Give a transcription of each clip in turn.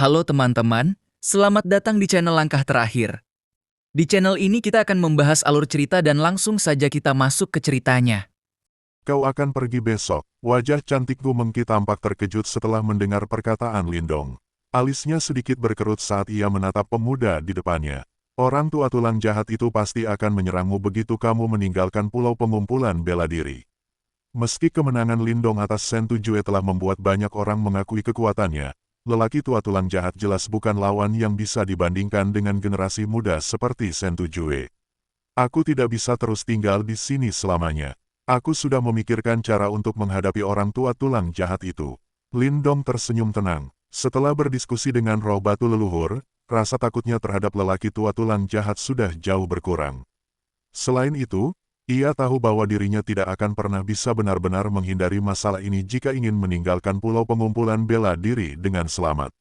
Halo teman-teman, selamat datang di channel Langkah Terakhir. Di channel ini kita akan membahas alur cerita dan langsung saja kita masuk ke ceritanya. Kau akan pergi besok. Wajah cantik Gu Mengki tampak terkejut setelah mendengar perkataan Lindong. Alisnya sedikit berkerut saat ia menatap pemuda di depannya. Orang tua tulang jahat itu pasti akan menyerangmu begitu kamu meninggalkan pulau pengumpulan bela diri. Meski kemenangan Lindong atas Sen Tujue telah membuat banyak orang mengakui kekuatannya, lelaki tua tulang jahat jelas bukan lawan yang bisa dibandingkan dengan generasi muda seperti Sen Tujue. Aku tidak bisa terus tinggal di sini selamanya. Aku sudah memikirkan cara untuk menghadapi orang tua tulang jahat itu. Lindong tersenyum tenang. Setelah berdiskusi dengan roh batu leluhur, rasa takutnya terhadap lelaki tua tulang jahat sudah jauh berkurang. Selain itu, ia tahu bahwa dirinya tidak akan pernah bisa benar-benar menghindari masalah ini jika ingin meninggalkan pulau pengumpulan bela diri dengan selamat.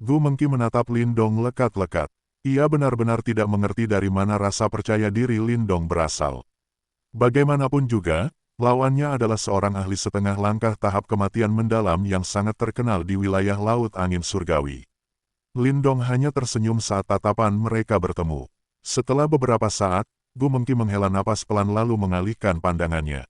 Gu Mengki menatap Lindong lekat-lekat. Ia benar-benar tidak mengerti dari mana rasa percaya diri Lindong berasal. Bagaimanapun juga, lawannya adalah seorang ahli setengah langkah tahap kematian mendalam yang sangat terkenal di wilayah Laut Angin Surgawi. Lindong hanya tersenyum saat tatapan mereka bertemu. Setelah beberapa saat, Gu Mengki menghela napas pelan lalu mengalihkan pandangannya.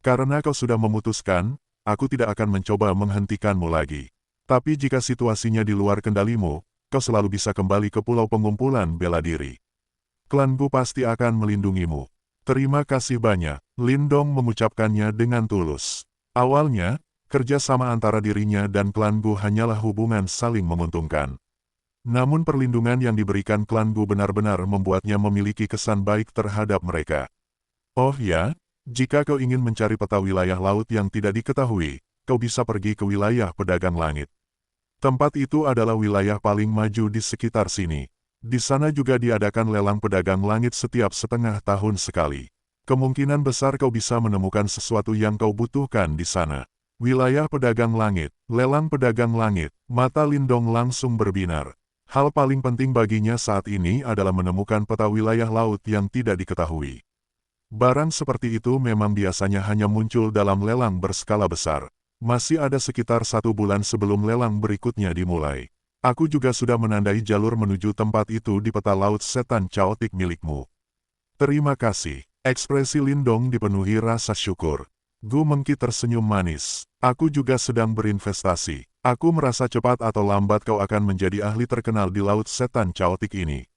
Karena kau sudah memutuskan, aku tidak akan mencoba menghentikanmu lagi. Tapi jika situasinya di luar kendalimu, kau selalu bisa kembali ke pulau pengumpulan bela diri. Klan Gu pasti akan melindungimu. Terima kasih banyak, Lindong mengucapkannya dengan tulus. Awalnya, kerjasama antara dirinya dan klan Gu hanyalah hubungan saling menguntungkan. Namun perlindungan yang diberikan klan Gu benar-benar membuatnya memiliki kesan baik terhadap mereka. Oh ya, jika kau ingin mencari peta wilayah laut yang tidak diketahui, kau bisa pergi ke wilayah pedagang langit. Tempat itu adalah wilayah paling maju di sekitar sini. Di sana juga diadakan lelang pedagang langit setiap setengah tahun sekali. Kemungkinan besar kau bisa menemukan sesuatu yang kau butuhkan di sana. Wilayah pedagang langit, lelang pedagang langit, mata Lindong langsung berbinar. Hal paling penting baginya saat ini adalah menemukan peta wilayah laut yang tidak diketahui. Barang seperti itu memang biasanya hanya muncul dalam lelang berskala besar. Masih ada sekitar 1 bulan sebelum lelang berikutnya dimulai. Aku juga sudah menandai jalur menuju tempat itu di peta laut setan caotik milikmu. Terima kasih. Ekspresi Lindong dipenuhi rasa syukur. Gu Mengki tersenyum manis. Aku juga sedang berinvestasi. Aku merasa cepat atau lambat kau akan menjadi ahli terkenal di laut setan caotik ini.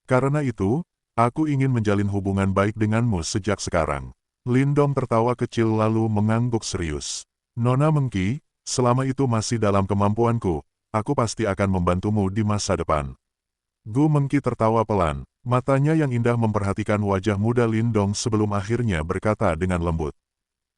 Karena itu, aku ingin menjalin hubungan baik denganmu sejak sekarang. Lindong tertawa kecil lalu mengangguk serius. Nona Mengki, selama itu masih dalam kemampuanku, aku pasti akan membantumu di masa depan. Gu Mengki tertawa pelan, matanya yang indah memperhatikan wajah muda Lindong sebelum akhirnya berkata dengan lembut.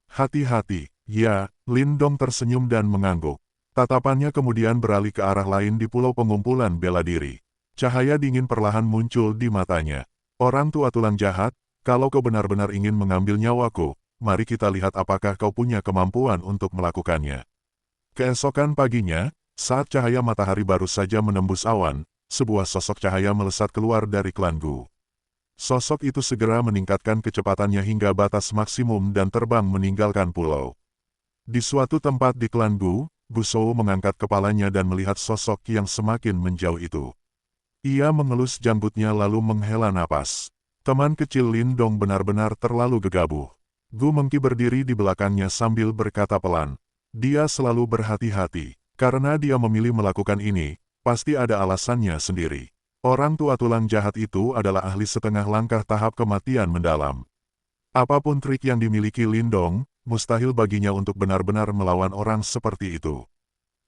Hati-hati, ya, Lindong tersenyum dan mengangguk. Tatapannya kemudian beralih ke arah lain di pulau pengumpulan bela diri. Cahaya dingin perlahan muncul di matanya. Orang tua tulang jahat, kalau kau benar-benar ingin mengambil nyawaku, mari kita lihat apakah kau punya kemampuan untuk melakukannya. Keesokan paginya, saat cahaya matahari baru saja menembus awan, sebuah sosok cahaya melesat keluar dari klan Gu. Sosok itu segera meningkatkan kecepatannya hingga batas maksimum dan terbang meninggalkan pulau. Di suatu tempat di klan Gu, Gu Shou mengangkat kepalanya dan melihat sosok yang semakin menjauh itu. Ia mengelus janggutnya lalu menghela napas. Teman kecil Lindong benar-benar terlalu gegabah. Gu Mengki berdiri di belakangnya sambil berkata pelan. Dia selalu berhati-hati. Karena dia memilih melakukan ini, pasti ada alasannya sendiri. Orang tua tulang jahat itu adalah ahli setengah langkah tahap kematian mendalam. Apapun trik yang dimiliki Lindong, mustahil baginya untuk benar-benar melawan orang seperti itu.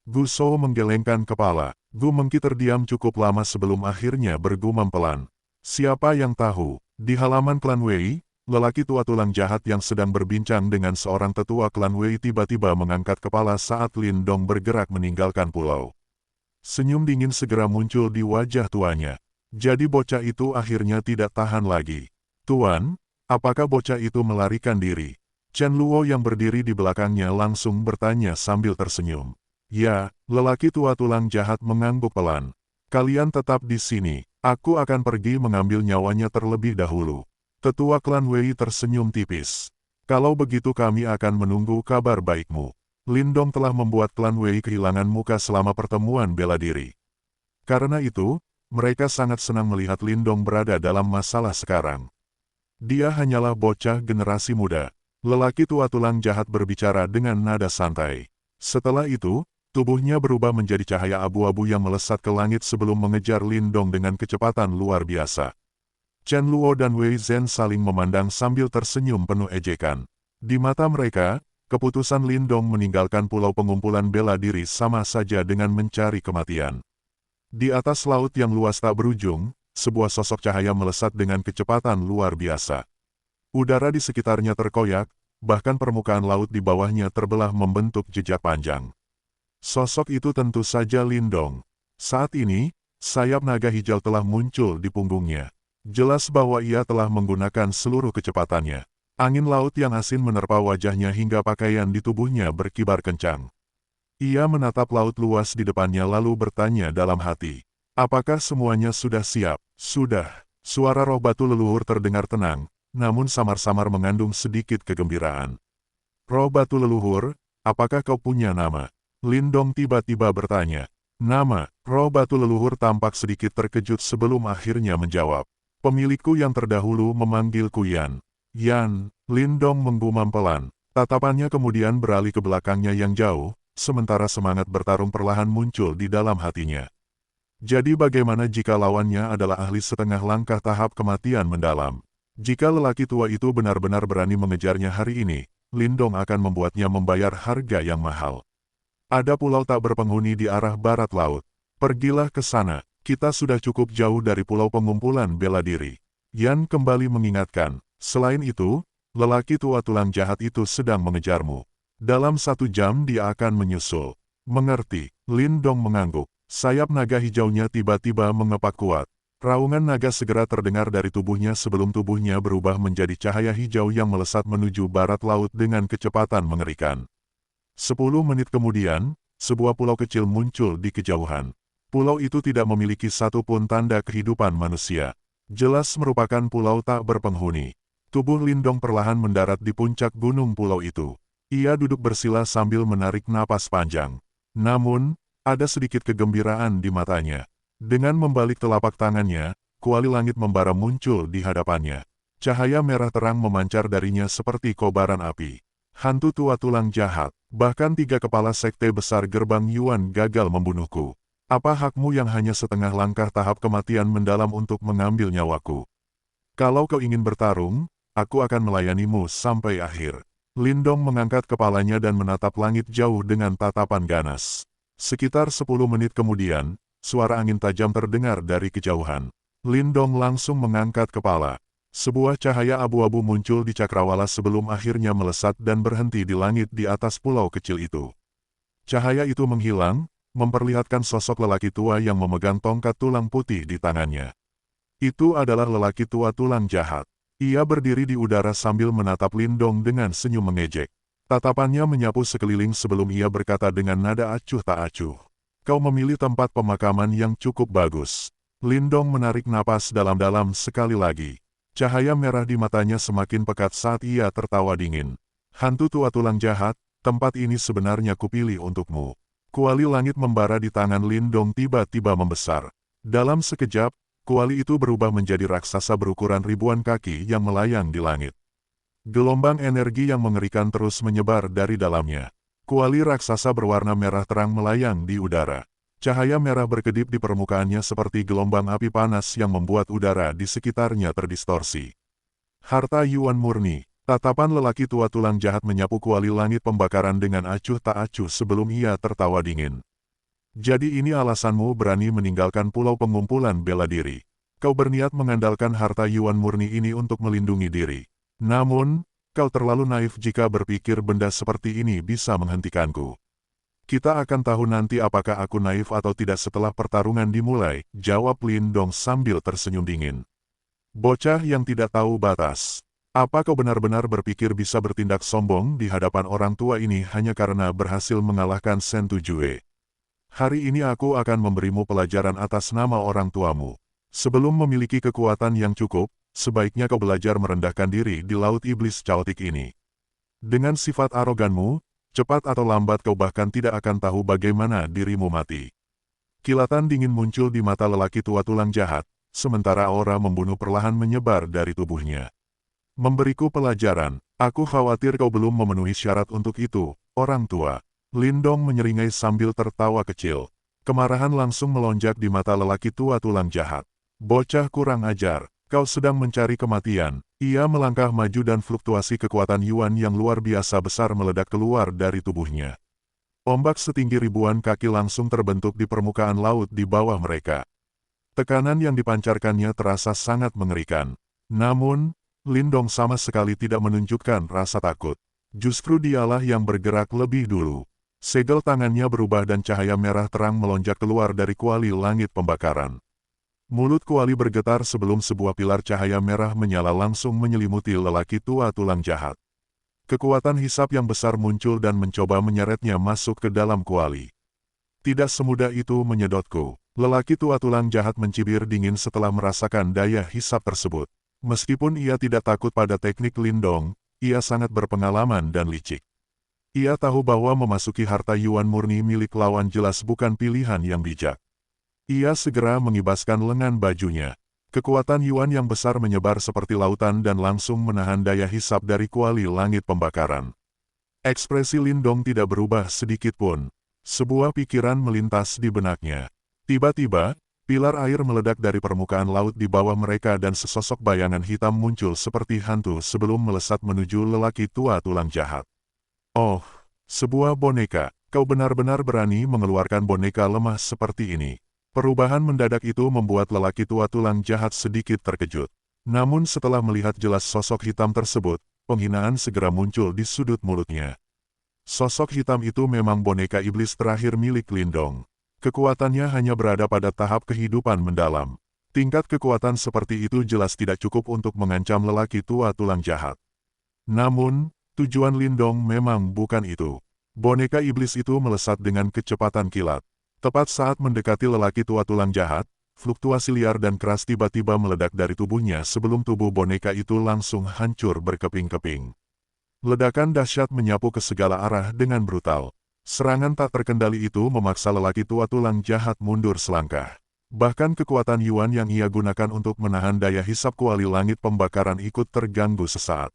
Gu Shou menggelengkan kepala. Gu Mengki terdiam cukup lama sebelum akhirnya bergumam pelan. Siapa yang tahu, di halaman klan Wei, lelaki tua tulang jahat yang sedang berbincang dengan seorang tetua klan Wei tiba-tiba mengangkat kepala saat Lindong bergerak meninggalkan pulau. Senyum dingin segera muncul di wajah tuanya. Jadi bocah itu akhirnya tidak tahan lagi. Tuan, apakah bocah itu melarikan diri? Chen Luo yang berdiri di belakangnya langsung bertanya sambil tersenyum. Ya, lelaki tua tulang jahat mengangguk pelan. Kalian tetap di sini, aku akan pergi mengambil nyawanya terlebih dahulu. Tetua klan Wei tersenyum tipis. Kalau begitu kami akan menunggu kabar baikmu. Lindong telah membuat klan Wei kehilangan muka selama pertemuan bela diri. Karena itu, mereka sangat senang melihat Lindong berada dalam masalah sekarang. Dia hanyalah bocah generasi muda. Lelaki tua tulang jahat berbicara dengan nada santai. Setelah itu, tubuhnya berubah menjadi cahaya abu-abu yang melesat ke langit sebelum mengejar Lindong dengan kecepatan luar biasa. Chen Luo dan Wei Zhen saling memandang sambil tersenyum penuh ejekan. Di mata mereka, keputusan Lindong meninggalkan pulau pengumpulan bela diri sama saja dengan mencari kematian. Di atas laut yang luas tak berujung, sebuah sosok cahaya melesat dengan kecepatan luar biasa. Udara di sekitarnya terkoyak, bahkan permukaan laut di bawahnya terbelah membentuk jejak panjang. Sosok itu tentu saja Lindong. Saat ini, sayap naga hijau telah muncul di punggungnya. Jelas bahwa ia telah menggunakan seluruh kecepatannya. Angin laut yang asin menerpa wajahnya hingga pakaian di tubuhnya berkibar kencang. Ia menatap laut luas di depannya lalu bertanya dalam hati. Apakah semuanya sudah siap? Sudah. Suara roh batu leluhur terdengar tenang, namun samar-samar mengandung sedikit kegembiraan. Roh batu leluhur, apakah kau punya nama? Lindong tiba-tiba bertanya. Nama, roh batu leluhur tampak sedikit terkejut sebelum akhirnya menjawab. Pemilikku yang terdahulu memanggilku Yan. Yan, Lindong menggumam pelan. Tatapannya kemudian beralih ke belakangnya yang jauh, sementara semangat bertarung perlahan muncul di dalam hatinya. Jadi bagaimana jika lawannya adalah ahli setengah langkah tahap kematian mendalam? Jika lelaki tua itu benar-benar berani mengejarnya hari ini, Lindong akan membuatnya membayar harga yang mahal. Ada pulau tak berpenghuni di arah barat laut. Pergilah ke sana, kita sudah cukup jauh dari pulau pengumpulan bela diri. Yan kembali mengingatkan, selain itu, lelaki tua tulang jahat itu sedang mengejarmu. Dalam 1 jam dia akan menyusul. Mengerti, Lindong mengangguk. Sayap naga hijaunya tiba-tiba mengepak kuat. Raungan naga segera terdengar dari tubuhnya sebelum tubuhnya berubah menjadi cahaya hijau yang melesat menuju barat laut dengan kecepatan mengerikan. 10 menit kemudian, sebuah pulau kecil muncul di kejauhan. Pulau itu tidak memiliki satupun tanda kehidupan manusia. Jelas merupakan pulau tak berpenghuni. Tubuh Lindong perlahan mendarat di puncak gunung pulau itu. Ia duduk bersila sambil menarik napas panjang. Namun, ada sedikit kegembiraan di matanya. Dengan membalik telapak tangannya, kuali langit membara muncul di hadapannya. Cahaya merah terang memancar darinya seperti kobaran api. Hantu tua tulang jahat, bahkan 3 kepala sekte besar gerbang Yuan gagal membunuhku. Apa hakmu yang hanya setengah langkah tahap kematian mendalam untuk mengambil nyawaku? Kalau kau ingin bertarung, aku akan melayanimu sampai akhir. Lindong mengangkat kepalanya dan menatap langit jauh dengan tatapan ganas. Sekitar 10 menit kemudian, suara angin tajam terdengar dari kejauhan. Lindong langsung mengangkat kepala. Sebuah cahaya abu-abu muncul di cakrawala sebelum akhirnya melesat dan berhenti di langit di atas pulau kecil itu. Cahaya itu menghilang, memperlihatkan sosok lelaki tua yang memegang tongkat tulang putih di tangannya. Itu adalah lelaki tua tulang jahat. Ia berdiri di udara sambil menatap Lindong dengan senyum mengejek. Tatapannya menyapu sekeliling sebelum ia berkata dengan nada acuh tak acuh. Kau memilih tempat pemakaman yang cukup bagus. Lindong menarik napas dalam-dalam sekali lagi. Cahaya merah di matanya semakin pekat saat ia tertawa dingin. Hantu tua tulang jahat, tempat ini sebenarnya kupilih untukmu. Kuali langit membara di tangan Lindong tiba-tiba membesar. Dalam sekejap, kuali itu berubah menjadi raksasa berukuran ribuan kaki yang melayang di langit. Gelombang energi yang mengerikan terus menyebar dari dalamnya. Kuali raksasa berwarna merah terang melayang di udara. Cahaya merah berkedip di permukaannya seperti gelombang api panas yang membuat udara di sekitarnya terdistorsi. Harta Yuan murni. Tatapan lelaki tua tulang jahat menyapu kuali langit pembakaran dengan acuh tak acuh sebelum ia tertawa dingin. Jadi ini alasanmu berani meninggalkan pulau pengumpulan bela diri. Kau berniat mengandalkan harta Yuan murni ini untuk melindungi diri. Namun, kau terlalu naif jika berpikir benda seperti ini bisa menghentikanku. Kita akan tahu nanti apakah aku naif atau tidak setelah pertarungan dimulai, jawab Lindong sambil tersenyum dingin. Bocah yang tidak tahu batas. Apa kau benar-benar berpikir bisa bertindak sombong di hadapan orang tua ini hanya karena berhasil mengalahkan Shen Tujue? Hari ini aku akan memberimu pelajaran atas nama orang tuamu. Sebelum memiliki kekuatan yang cukup, sebaiknya kau belajar merendahkan diri di laut iblis caotik ini. Dengan sifat aroganmu, Cepat atau lambat kau bahkan tidak akan tahu bagaimana dirimu mati. Kilatan dingin muncul di mata lelaki tua tulang jahat, sementara aura membunuh perlahan menyebar dari tubuhnya. Memberiku pelajaran, aku khawatir kau belum memenuhi syarat untuk itu, orang tua. Lindong menyeringai sambil tertawa kecil. Kemarahan langsung melonjak di mata lelaki tua tulang jahat. Bocah kurang ajar, kau sedang mencari kematian. Ia melangkah maju dan fluktuasi kekuatan Yuan yang luar biasa besar meledak keluar dari tubuhnya. Ombak setinggi ribuan kaki langsung terbentuk di permukaan laut di bawah mereka. Tekanan yang dipancarkannya terasa sangat mengerikan. Namun, Lindong sama sekali tidak menunjukkan rasa takut. Justru dialah yang bergerak lebih dulu. Segel tangannya berubah dan cahaya merah terang melonjak keluar dari kuali langit pembakaran. Mulut kuali bergetar sebelum sebuah pilar cahaya merah menyala langsung menyelimuti lelaki tua tulang jahat. Kekuatan hisap yang besar muncul dan mencoba menyeretnya masuk ke dalam kuali. Tidak semudah itu menyedotku. Lelaki tua tulang jahat mencibir dingin setelah merasakan daya hisap tersebut. Meskipun ia tidak takut pada teknik Lindong, ia sangat berpengalaman dan licik. Ia tahu bahwa memasuki harta Yuan murni milik lawan jelas bukan pilihan yang bijak. Ia segera mengibaskan lengan bajunya. Kekuatan Yuan yang besar menyebar seperti lautan dan langsung menahan daya hisap dari kuali langit pembakaran. Ekspresi Lindong tidak berubah sedikit pun. Sebuah pikiran melintas di benaknya. Tiba-tiba, pilar air meledak dari permukaan laut di bawah mereka dan sesosok bayangan hitam muncul seperti hantu sebelum melesat menuju lelaki tua tulang jahat. Oh, sebuah boneka. Kau benar-benar berani mengeluarkan boneka lemah seperti ini. Perubahan mendadak itu membuat lelaki tua tulang jahat sedikit terkejut. Namun setelah melihat jelas sosok hitam tersebut, penghinaan segera muncul di sudut mulutnya. Sosok hitam itu memang boneka iblis terakhir milik Lindong. Kekuatannya hanya berada pada tahap kehidupan mendalam. Tingkat kekuatan seperti itu jelas tidak cukup untuk mengancam lelaki tua tulang jahat. Namun, tujuan Lindong memang bukan itu. Boneka iblis itu melesat dengan kecepatan kilat. Tepat saat mendekati lelaki tua tulang jahat, fluktuasi liar dan keras tiba-tiba meledak dari tubuhnya sebelum tubuh boneka itu langsung hancur berkeping-keping. Ledakan dahsyat menyapu ke segala arah dengan brutal. Serangan tak terkendali itu memaksa lelaki tua tulang jahat mundur selangkah. Bahkan kekuatan Yuan yang ia gunakan untuk menahan daya hisap kuali langit pembakaran ikut terganggu sesaat.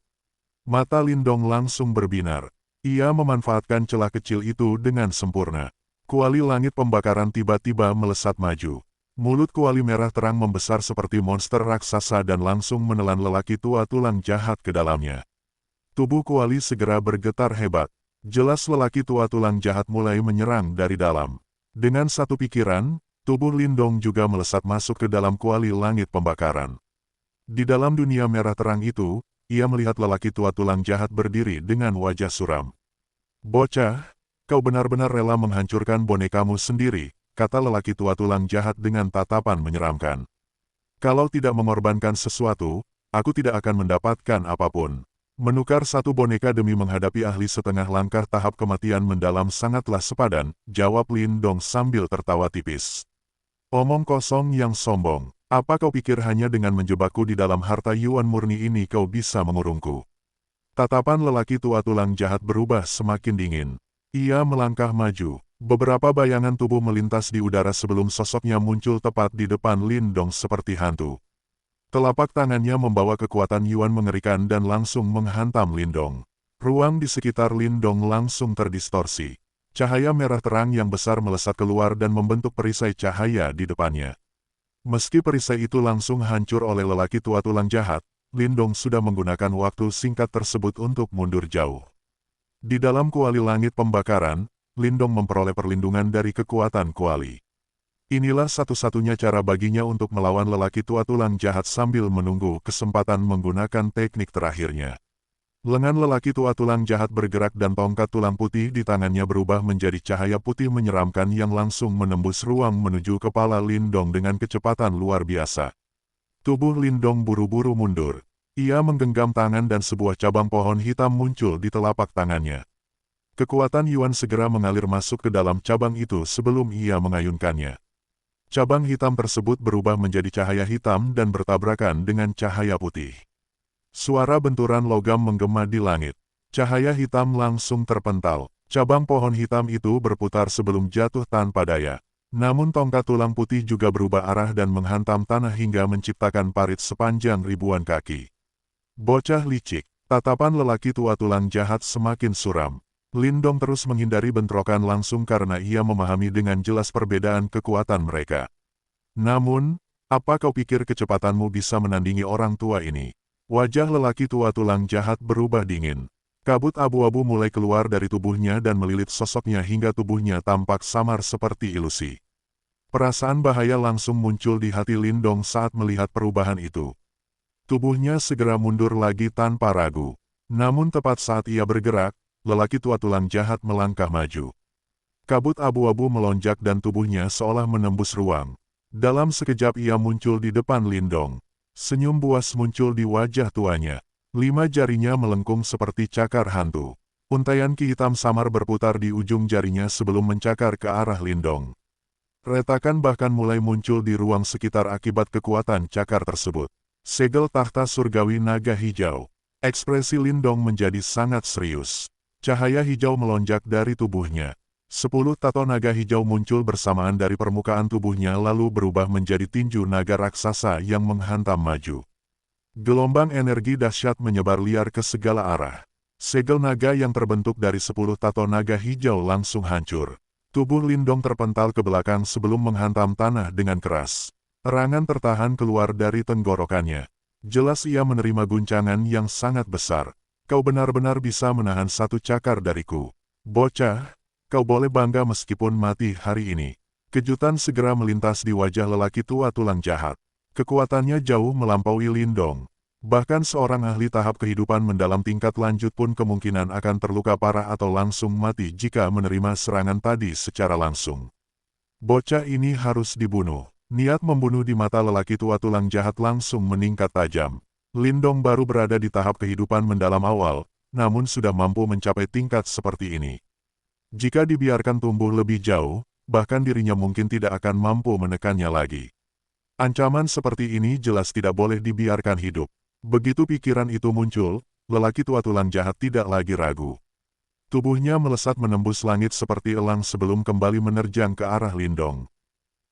Mata Lindong langsung berbinar. Ia memanfaatkan celah kecil itu dengan sempurna. Kuali langit pembakaran tiba-tiba melesat maju. Mulut kuali merah terang membesar seperti monster raksasa dan langsung menelan lelaki tua tulang jahat ke dalamnya. Tubuh kuali segera bergetar hebat. Jelas lelaki tua tulang jahat mulai menyerang dari dalam. Dengan satu pikiran, tubuh Lindong juga melesat masuk ke dalam kuali langit pembakaran. Di dalam dunia merah terang itu, ia melihat lelaki tua tulang jahat berdiri dengan wajah suram. "Bocah, kau benar-benar rela menghancurkan bonekamu sendiri," kata lelaki tua tulang jahat dengan tatapan menyeramkan. "Kalau tidak mengorbankan sesuatu, aku tidak akan mendapatkan apapun." Menukar satu boneka demi menghadapi ahli setengah langkah tahap kematian mendalam sangatlah sepadan, jawab Lindong sambil tertawa tipis. "Omong kosong yang sombong. Apa kau pikir hanya dengan menjebakku di dalam harta Yuan murni ini kau bisa mengurungku?" Tatapan lelaki tua tulang jahat berubah semakin dingin. Ia melangkah maju. Beberapa bayangan tubuh melintas di udara sebelum sosoknya muncul tepat di depan Lindong seperti hantu. Telapak tangannya membawa kekuatan Yuan mengerikan dan langsung menghantam Lindong. Ruang di sekitar Lindong langsung terdistorsi. Cahaya merah terang yang besar melesat keluar dan membentuk perisai cahaya di depannya. Meski perisai itu langsung hancur oleh lelaki tua tulang jahat, Lindong sudah menggunakan waktu singkat tersebut untuk mundur jauh. Di dalam kuali langit pembakaran, Lindong memperoleh perlindungan dari kekuatan kuali. Inilah satu-satunya cara baginya untuk melawan lelaki tua tulang jahat sambil menunggu kesempatan menggunakan teknik terakhirnya. Lengan lelaki tua tulang jahat bergerak dan tongkat tulang putih di tangannya berubah menjadi cahaya putih menyeramkan yang langsung menembus ruang menuju kepala Lindong dengan kecepatan luar biasa. Tubuh Lindong buru-buru mundur. Ia menggenggam tangan dan sebuah cabang pohon hitam muncul di telapak tangannya. Kekuatan Yuan segera mengalir masuk ke dalam cabang itu sebelum ia mengayunkannya. Cabang hitam tersebut berubah menjadi cahaya hitam dan bertabrakan dengan cahaya putih. Suara benturan logam menggema di langit. Cahaya hitam langsung terpental. Cabang pohon hitam itu berputar sebelum jatuh tanpa daya. Namun tongkat tulang putih juga berubah arah dan menghantam tanah hingga menciptakan parit sepanjang ribuan kaki. Bocah licik, tatapan lelaki tua tulang jahat semakin suram. Lindong terus menghindari bentrokan langsung karena ia memahami dengan jelas perbedaan kekuatan mereka. Namun, apa kau pikir kecepatanmu bisa menandingi orang tua ini? Wajah lelaki tua tulang jahat berubah dingin. Kabut abu-abu mulai keluar dari tubuhnya dan melilit sosoknya hingga tubuhnya tampak samar seperti ilusi. Perasaan bahaya langsung muncul di hati Lindong saat melihat perubahan itu. Tubuhnya segera mundur lagi tanpa ragu. Namun tepat saat ia bergerak, lelaki tua tulang jahat melangkah maju. Kabut abu-abu melonjak dan tubuhnya seolah menembus ruang. Dalam sekejap ia muncul di depan Lindong. Senyum buas muncul di wajah tuanya. 5 jarinya melengkung seperti cakar hantu. Untaian ki hitam samar berputar di ujung jarinya sebelum mencakar ke arah Lindong. Retakan bahkan mulai muncul di ruang sekitar akibat kekuatan cakar tersebut. Segel tahta surgawi naga hijau. Ekspresi Lindong menjadi sangat serius. Cahaya hijau melonjak dari tubuhnya. 10 tato naga hijau muncul bersamaan dari permukaan tubuhnya lalu berubah menjadi tinju naga raksasa yang menghantam maju. Gelombang energi dahsyat menyebar liar ke segala arah. Segel naga yang terbentuk dari 10 tato naga hijau langsung hancur. Tubuh Lindong terpental ke belakang sebelum menghantam tanah dengan keras. Erangan tertahan keluar dari tenggorokannya. Jelas ia menerima guncangan yang sangat besar. Kau benar-benar bisa menahan satu cakar dariku. Bocah, kau boleh bangga meskipun mati hari ini. Kejutan segera melintas di wajah lelaki tua tulang jahat. Kekuatannya jauh melampaui Lindong. Bahkan seorang ahli tahap kehidupan mendalam tingkat lanjut pun kemungkinan akan terluka parah atau langsung mati jika menerima serangan tadi secara langsung. Bocah ini harus dibunuh. Niat membunuh di mata lelaki tua tulang jahat langsung meningkat tajam. Lindong baru berada di tahap kehidupan mendalam awal, namun sudah mampu mencapai tingkat seperti ini. Jika dibiarkan tumbuh lebih jauh, bahkan dirinya mungkin tidak akan mampu menekannya lagi. Ancaman seperti ini jelas tidak boleh dibiarkan hidup. Begitu pikiran itu muncul, lelaki tua tulang jahat tidak lagi ragu. Tubuhnya melesat menembus langit seperti elang sebelum kembali menerjang ke arah Lindong.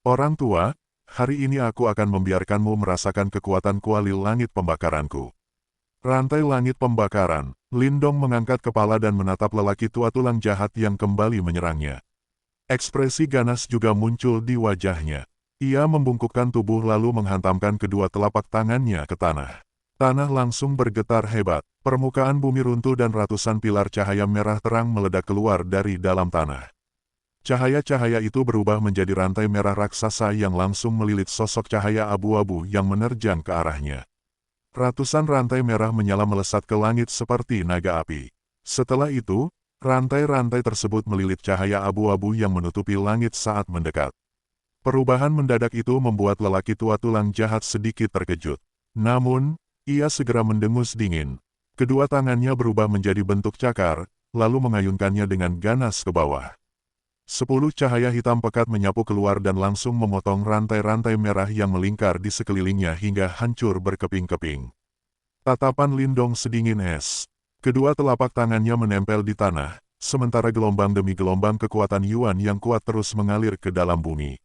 Orang tua, hari ini aku akan membiarkanmu merasakan kekuatan kuali langit pembakaranku. Rantai langit pembakaran, Lindong mengangkat kepala dan menatap lelaki tua tulang jahat yang kembali menyerangnya. Ekspresi ganas juga muncul di wajahnya. Ia membungkukkan tubuh lalu menghantamkan kedua telapak tangannya ke tanah. Tanah langsung bergetar hebat, permukaan bumi runtuh dan ratusan pilar cahaya merah terang meledak keluar dari dalam tanah. Cahaya-cahaya itu berubah menjadi rantai merah raksasa yang langsung melilit sosok cahaya abu-abu yang menerjang ke arahnya. Ratusan rantai merah menyala melesat ke langit seperti naga api. Setelah itu, rantai-rantai tersebut melilit cahaya abu-abu yang menutupi langit saat mendekat. Perubahan mendadak itu membuat lelaki tua tulang jahat sedikit terkejut. Namun, ia segera mendengus dingin. Kedua tangannya berubah menjadi bentuk cakar, lalu mengayunkannya dengan ganas ke bawah. 10 cahaya hitam pekat menyapu keluar dan langsung memotong rantai-rantai merah yang melingkar di sekelilingnya hingga hancur berkeping-keping. Tatapan Lindong sedingin es. Kedua telapak tangannya menempel di tanah, sementara gelombang demi gelombang kekuatan Yuan yang kuat terus mengalir ke dalam bumi.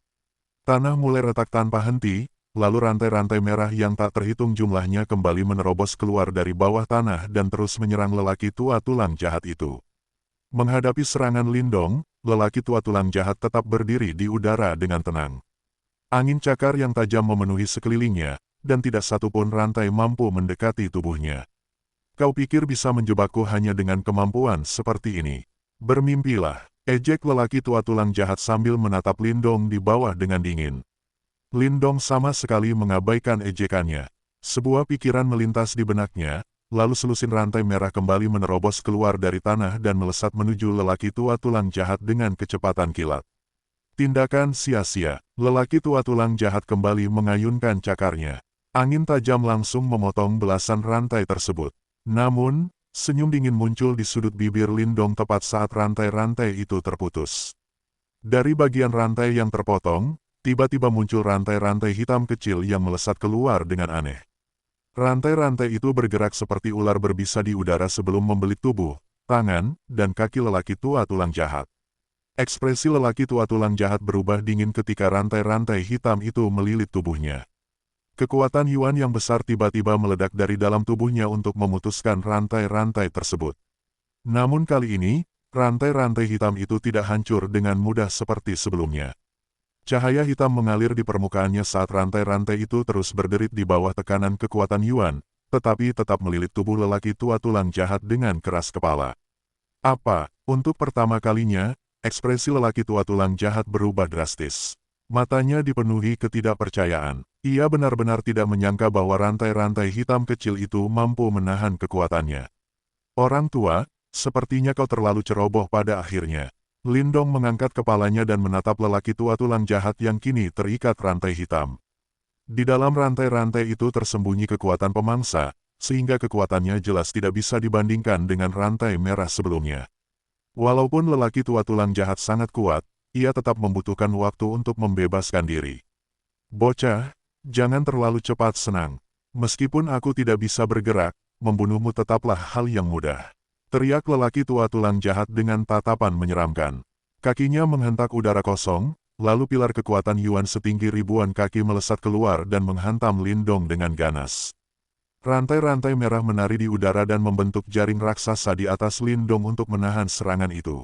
Tanah mulai retak tanpa henti, lalu rantai-rantai merah yang tak terhitung jumlahnya kembali menerobos keluar dari bawah tanah dan terus menyerang lelaki tua tulang jahat itu. Menghadapi serangan Lindong, lelaki tua tulang jahat tetap berdiri di udara dengan tenang. Angin cakar yang tajam memenuhi sekelilingnya, dan tidak satupun rantai mampu mendekati tubuhnya. Kau pikir bisa menjebakku hanya dengan kemampuan seperti ini? Bermimpilah. Ejek lelaki tua tulang jahat sambil menatap Lindong di bawah dengan dingin. Lindong sama sekali mengabaikan ejekannya. Sebuah pikiran melintas di benaknya, lalu selusin rantai merah kembali menerobos keluar dari tanah dan melesat menuju lelaki tua tulang jahat dengan kecepatan kilat. Tindakan sia-sia, lelaki tua tulang jahat kembali mengayunkan cakarnya. Angin tajam langsung memotong belasan rantai tersebut. Namun, senyum dingin muncul di sudut bibir Lindong tepat saat rantai-rantai itu terputus. Dari bagian rantai yang terpotong, tiba-tiba muncul rantai-rantai hitam kecil yang melesat keluar dengan aneh. Rantai-rantai itu bergerak seperti ular berbisa di udara sebelum membelit tubuh, tangan, dan kaki lelaki tua tulang jahat. Ekspresi lelaki tua tulang jahat berubah dingin ketika rantai-rantai hitam itu melilit tubuhnya. Kekuatan Yuan yang besar tiba-tiba meledak dari dalam tubuhnya untuk memutuskan rantai-rantai tersebut. Namun kali ini, rantai-rantai hitam itu tidak hancur dengan mudah seperti sebelumnya. Cahaya hitam mengalir di permukaannya saat rantai-rantai itu terus berderit di bawah tekanan kekuatan Yuan, tetapi tetap melilit tubuh lelaki tua tulang jahat dengan keras kepala. Apa? Untuk pertama kalinya, ekspresi lelaki tua tulang jahat berubah drastis. Matanya dipenuhi ketidakpercayaan. Ia benar-benar tidak menyangka bahwa rantai-rantai hitam kecil itu mampu menahan kekuatannya. Orang tua, sepertinya kau terlalu ceroboh pada akhirnya. Lindong mengangkat kepalanya dan menatap lelaki tua tulang jahat yang kini terikat rantai hitam. Di dalam rantai-rantai itu tersembunyi kekuatan pemangsa, sehingga kekuatannya jelas tidak bisa dibandingkan dengan rantai merah sebelumnya. Walaupun lelaki tua tulang jahat sangat kuat, ia tetap membutuhkan waktu untuk membebaskan diri. Bocah, jangan terlalu cepat senang. Meskipun aku tidak bisa bergerak, membunuhmu tetaplah hal yang mudah. Teriak lelaki tua tulang jahat dengan tatapan menyeramkan. Kakinya menghentak udara kosong, lalu pilar kekuatan Yuan setinggi ribuan kaki melesat keluar dan menghantam Lindong dengan ganas. Rantai-rantai merah menari di udara dan membentuk jaring raksasa di atas Lindong untuk menahan serangan itu.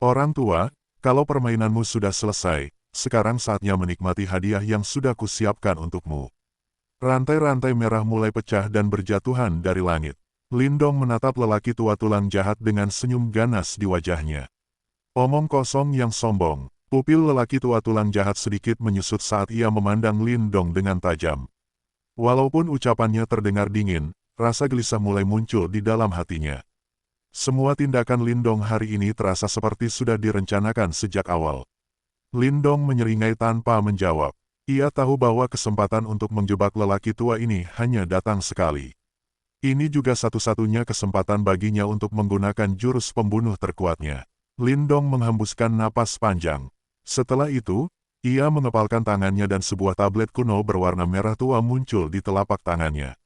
Orang tua, kalau permainanmu sudah selesai, sekarang saatnya menikmati hadiah yang sudah kusiapkan untukmu. Rantai-rantai merah mulai pecah dan berjatuhan dari langit. Lindong menatap lelaki tua tulang jahat dengan senyum ganas di wajahnya. Omong kosong yang sombong. Pupil lelaki tua tulang jahat sedikit menyusut saat ia memandang Lindong dengan tajam. Walaupun ucapannya terdengar dingin, rasa gelisah mulai muncul di dalam hatinya. Semua tindakan Lindong hari ini terasa seperti sudah direncanakan sejak awal. Lindong menyeringai tanpa menjawab. Ia tahu bahwa kesempatan untuk menjebak lelaki tua ini hanya datang sekali. Ini juga satu-satunya kesempatan baginya untuk menggunakan jurus pembunuh terkuatnya. Lindong menghembuskan napas panjang. Setelah itu, ia mengepalkan tangannya dan sebuah tablet kuno berwarna merah tua muncul di telapak tangannya.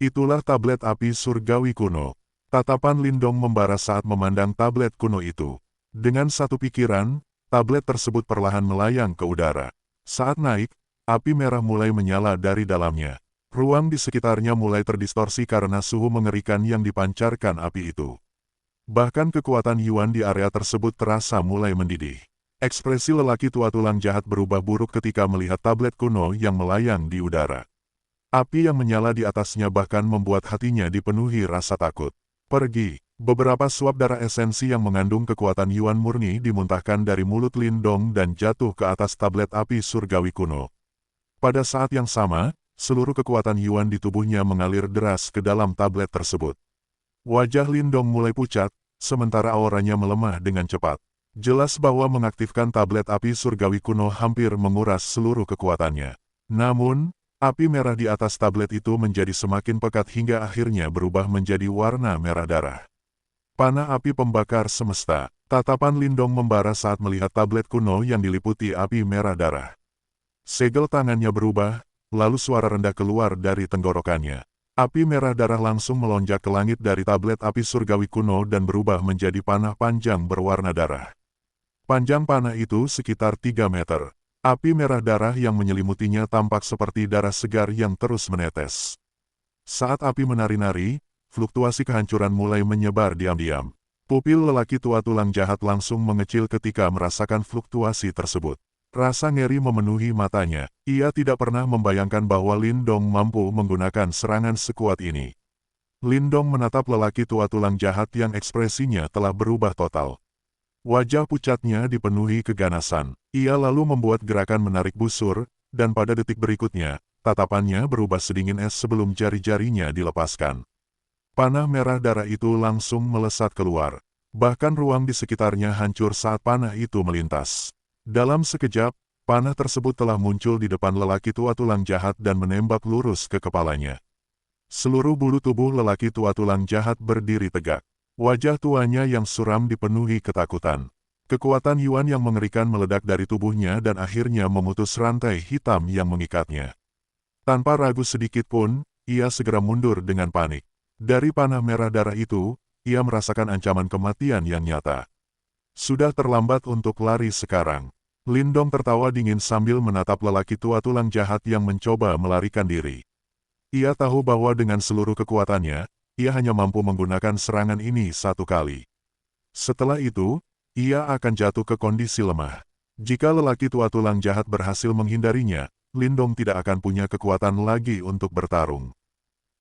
Itulah tablet api surgawi kuno. Tatapan Lindong membara saat memandang tablet kuno itu. Dengan satu pikiran, tablet tersebut perlahan melayang ke udara. Saat naik, api merah mulai menyala dari dalamnya. Ruang di sekitarnya mulai terdistorsi karena suhu mengerikan yang dipancarkan api itu. Bahkan kekuatan Yuan di area tersebut terasa mulai mendidih. Ekspresi lelaki tua tulang jahat berubah buruk ketika melihat tablet kuno yang melayang di udara. Api yang menyala di atasnya bahkan membuat hatinya dipenuhi rasa takut. Pergi. Beberapa suap darah esensi yang mengandung kekuatan Yuan murni dimuntahkan dari mulut Lindong dan jatuh ke atas tablet api surgawi kuno. Pada saat yang sama, seluruh kekuatan Yuan di tubuhnya mengalir deras ke dalam tablet tersebut. Wajah Lindong mulai pucat, sementara auranya melemah dengan cepat. Jelas bahwa mengaktifkan tablet api surgawi kuno hampir menguras seluruh kekuatannya. Namun, api merah di atas tablet itu menjadi semakin pekat hingga akhirnya berubah menjadi warna merah darah. Panah api pembakar semesta. Tatapan Lindong membara saat melihat tablet kuno yang diliputi api merah darah. Segel tangannya berubah, lalu suara rendah keluar dari tenggorokannya. Api merah darah langsung melonjak ke langit dari tablet api surgawi kuno dan berubah menjadi panah panjang berwarna darah. Panjang panah itu sekitar 3 meter. Api merah darah yang menyelimutinya tampak seperti darah segar yang terus menetes. Saat api menari-nari, fluktuasi kehancuran mulai menyebar diam-diam. Pupil lelaki tua tulang jahat langsung mengecil ketika merasakan fluktuasi tersebut. Rasa ngeri memenuhi matanya. Ia tidak pernah membayangkan bahwa Lindong mampu menggunakan serangan sekuat ini. Lindong menatap lelaki tua tulang jahat yang ekspresinya telah berubah total. Wajah pucatnya dipenuhi keganasan. Ia lalu membuat gerakan menarik busur, dan pada detik berikutnya, tatapannya berubah sedingin es sebelum jari-jarinya dilepaskan. Panah merah darah itu langsung melesat keluar. Bahkan ruang di sekitarnya hancur saat panah itu melintas. Dalam sekejap, panah tersebut telah muncul di depan lelaki tua tulang jahat dan menembak lurus ke kepalanya. Seluruh bulu tubuh lelaki tua tulang jahat berdiri tegak. Wajah tuanya yang suram dipenuhi ketakutan. Kekuatan Yuan yang mengerikan meledak dari tubuhnya dan akhirnya memutus rantai hitam yang mengikatnya. Tanpa ragu sedikit pun, ia segera mundur dengan panik. Dari panah merah darah itu, ia merasakan ancaman kematian yang nyata. Sudah terlambat untuk lari sekarang. Lindong tertawa dingin sambil menatap lelaki tua tulang jahat yang mencoba melarikan diri. Ia tahu bahwa dengan seluruh kekuatannya, ia hanya mampu menggunakan serangan ini satu kali. Setelah itu, ia akan jatuh ke kondisi lemah. Jika lelaki tua tulang jahat berhasil menghindarinya, Lindong tidak akan punya kekuatan lagi untuk bertarung.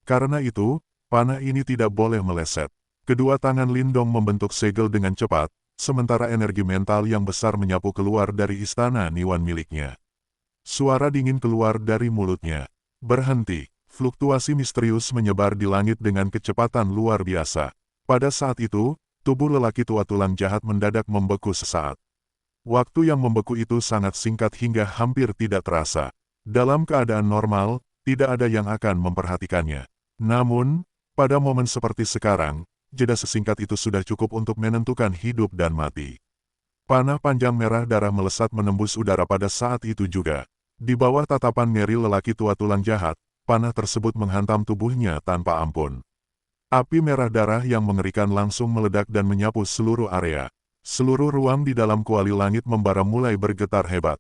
Karena itu, panah ini tidak boleh meleset. Kedua tangan Lindong membentuk segel dengan cepat, sementara energi mental yang besar menyapu keluar dari istana Niwan miliknya. Suara dingin keluar dari mulutnya. Berhenti. Fluktuasi misterius menyebar di langit dengan kecepatan luar biasa. Pada saat itu, tubuh lelaki tua tulang jahat mendadak membeku sesaat. Waktu yang membeku itu sangat singkat hingga hampir tidak terasa. Dalam keadaan normal, tidak ada yang akan memperhatikannya. Namun, pada momen seperti sekarang, jeda sesingkat itu sudah cukup untuk menentukan hidup dan mati. Panah panjang merah darah melesat menembus udara pada saat itu juga. Di bawah tatapan ngeri lelaki tua tulang jahat, panah tersebut menghantam tubuhnya tanpa ampun. Api merah darah yang mengerikan langsung meledak dan menyapu seluruh area. Seluruh ruang di dalam kuali langit membara mulai bergetar hebat.